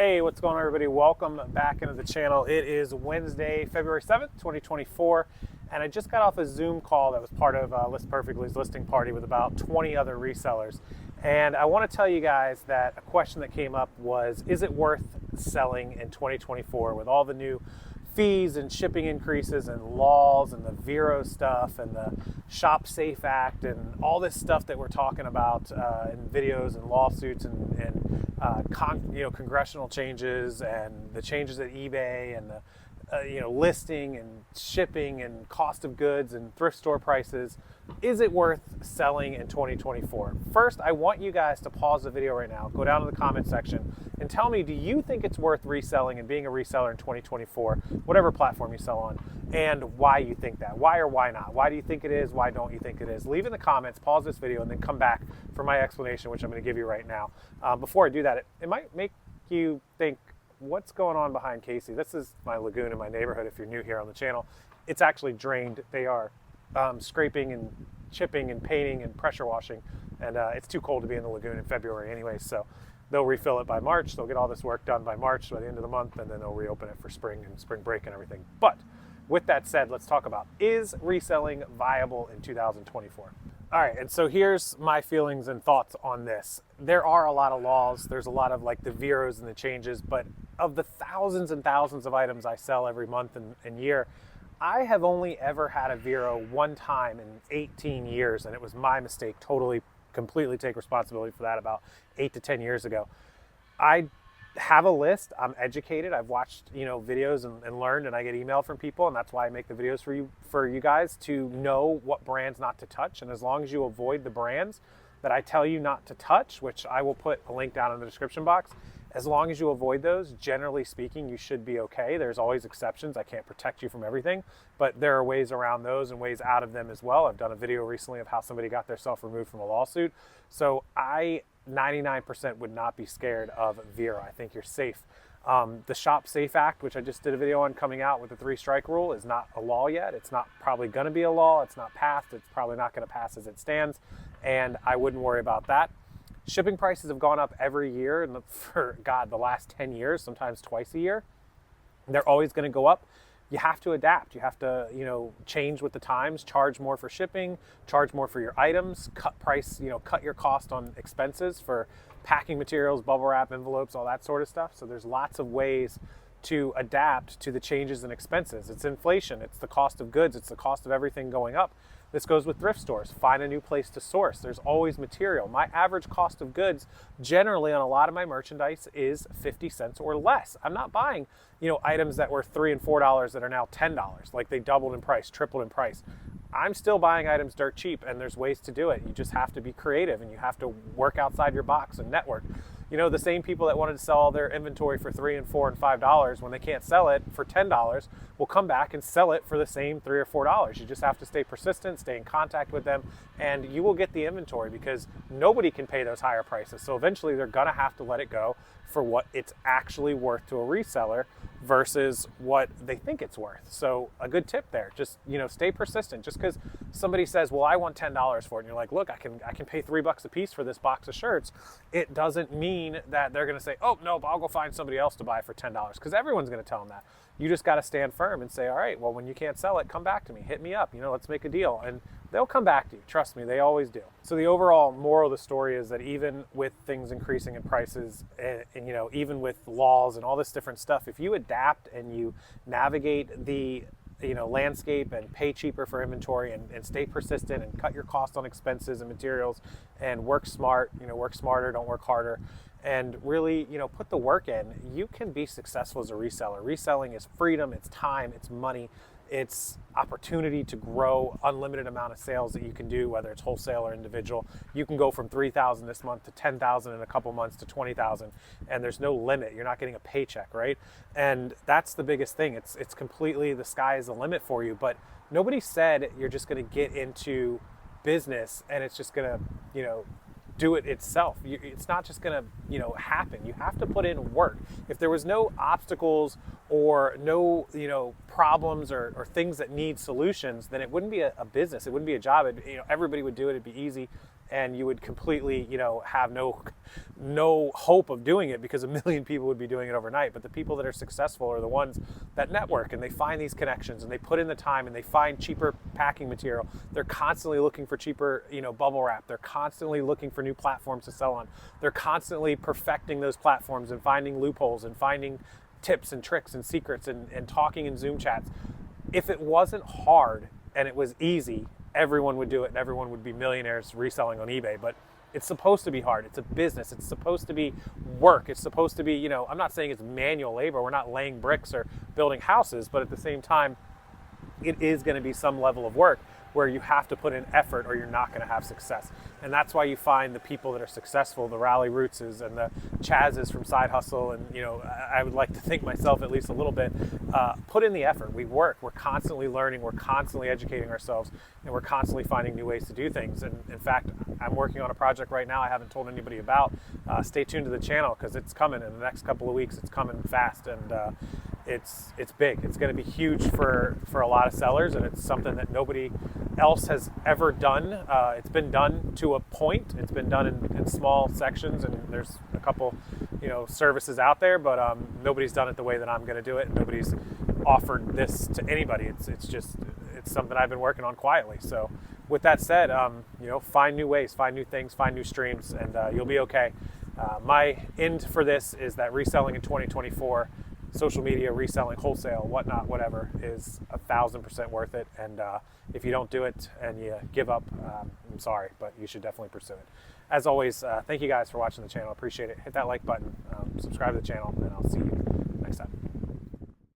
Hey, what's going on, everybody? Welcome back into the channel. It is Wednesday, February 7th, 2024, and I just got off a Zoom call that was part of List Perfectly's listing party with about 20 other resellers. And I want to tell you guys that a question that came up was, is it worth selling in 2024 with all the new fees and shipping increases and laws and the Vero stuff and the Shop Safe Act and all this stuff that we're talking about in videos and lawsuits and congressional changes and the changes at eBay and the listing and shipping and cost of goods and thrift store prices. Is it worth selling in 2024? First, I want you guys to pause the video right now, go down to the comment section and tell me, do you think it's worth reselling and being a reseller in 2024, whatever platform you sell on, and why you think that? Why or why not? Why do you think it is? Why don't you think it is? Leave in the comments, pause this video, and then come back for my explanation, which I'm going to give you right now. Before I do that, it might make you think, what's going on behind Casey? This is my lagoon in my neighborhood if you're new here on the channel. It's actually drained. They are scraping and chipping and painting and pressure washing, and it's too cold to be in the lagoon in February anyway, so they'll refill it by March. They'll get all this work done by March, by the end of the month, and then they'll reopen it for spring and spring break and everything. But with that said, let's talk about, is reselling viable in 2024? All right, and so here's my feelings and thoughts on this. There are a lot of laws. There's a lot of like the Veros and the changes, but of the thousands and thousands of items I sell every month and year, I have only ever had a Vero one time in 18 years, and it was my mistake. Completely take responsibility for that about 8 to 10 years ago. I have a list. I'm educated. I've watched videos and learned, and I get email from people, and that's why I make the videos for you guys to know what brands not to touch. And as long as you avoid the brands that I tell you not to touch, which I will put a link down in the description box, as long as you avoid those, generally speaking, you should be okay. There's always exceptions. I can't protect you from everything, but there are ways around those and ways out of them as well. I've done a video recently of how somebody got themselves removed from a lawsuit. So I 99% would not be scared of Vero. I think you're safe. The Shop Safe Act, which I just did a video on coming out with the 3-strike rule, is not a law yet. It's not probably going to be a law. It's not passed. It's probably not going to pass as it stands, and I wouldn't worry about that. Shipping prices have gone up every year for, the last 10 years, sometimes twice a year. They're always going to go up. You have to adapt. You have to, change with the times, charge more for shipping, charge more for your items, cut your cost on expenses for packing materials, bubble wrap, envelopes, all that sort of stuff. So there's lots of ways to adapt to the changes in expenses. It's inflation. It's the cost of goods. It's the cost of everything going up. This goes with thrift stores. Find a new place to source. There's always material. My average cost of goods generally on a lot of my merchandise is 50 cents or less. I'm not buying, items that were $3 and $4 that are now $10. Like they doubled in price, tripled in price. I'm still buying items dirt cheap, and there's ways to do it. You just have to be creative, and you have to work outside your box and network. The same people that wanted to sell all their inventory for $3 and $4 and $5 when they can't sell it for $10 will come back and sell it for the same $3 or $4. You just have to stay persistent, stay in contact with them, and you will get the inventory because nobody can pay those higher prices. So eventually they're gonna have to let it go for what it's actually worth to a reseller versus what they think it's worth. So a good tip there, just stay persistent. Just because somebody says, well, I want $10 for it, and you're like, look, I can pay $3 a piece for this box of shirts, it doesn't mean that they're gonna say, oh nope, I'll go find somebody else to buy for $10, because everyone's gonna tell them that. You just got to stand firm and say, all right, well, when you can't sell it, come back to me, hit me up, let's make a deal. And they'll come back to you. Trust me, they always do. So the overall moral of the story is that even with things increasing in prices and even with laws and all this different stuff, if you adapt and you navigate the landscape and pay cheaper for inventory and stay persistent and cut your cost on expenses and materials and work smart, work smarter, don't work harder, and really, put the work in, you can be successful as a reseller. Reselling is freedom, it's time, it's money, it's opportunity to grow, unlimited amount of sales that you can do, whether it's wholesale or individual. You can go from 3,000 this month to 10,000 in a couple months to 20,000, and there's no limit. You're not getting a paycheck, right? And that's the biggest thing. It's completely, the sky is the limit for you, but nobody said you're just gonna get into business and it's just gonna, do it itself. It's not just gonna, happen. You have to put in work. If there was no obstacles or no, problems or things that need solutions, then it wouldn't be a business. It wouldn't be a job. Everybody would do it. It'd be easy, and you would completely, have no no hope of doing it because a million people would be doing it overnight. But the people that are successful are the ones that network and they find these connections and they put in the time and they find cheaper packing material. They're constantly looking for cheaper, bubble wrap. They're constantly looking for new platforms to sell on. They're constantly perfecting those platforms and finding loopholes and finding tips and tricks and secrets and talking in Zoom chats. If it wasn't hard and it was easy, everyone would do it and everyone would be millionaires reselling on eBay. But it's supposed to be hard. It's a business. It's supposed to be work. It's supposed to be, I'm not saying it's manual labor. We're not laying bricks or building houses, but at the same time, it is going to be some level of work where you have to put in effort or you're not going to have success. And that's why you find the people that are successful, the Rally Rootses and the Chazes from Side Hustle, and I would like to think myself at least a little bit, put in the effort. We work. We're constantly learning. We're constantly educating ourselves, and we're constantly finding new ways to do things. And in fact, I'm working on a project right now I haven't told anybody about. Stay tuned to the channel because it's coming in the next couple of weeks. It's coming fast, and it's big. It's going to be huge for a lot of sellers, and it's something that nobody else has ever done. It's been done to a point. It's been done in small sections, and there's a couple, services out there, but nobody's done it the way that I'm going to do it, and nobody's offered this to anybody. It's something I've been working on quietly. So with that said, find new ways, find new things, find new streams, and you'll be okay. My end for this is that reselling in 2024, social media, reselling, wholesale, whatnot, whatever, is 1,000% worth it. And if you don't do it and you give up, I'm sorry, but you should definitely pursue it. As always, thank you guys for watching the channel. Appreciate it. Hit that like button, subscribe to the channel, and I'll see you next time.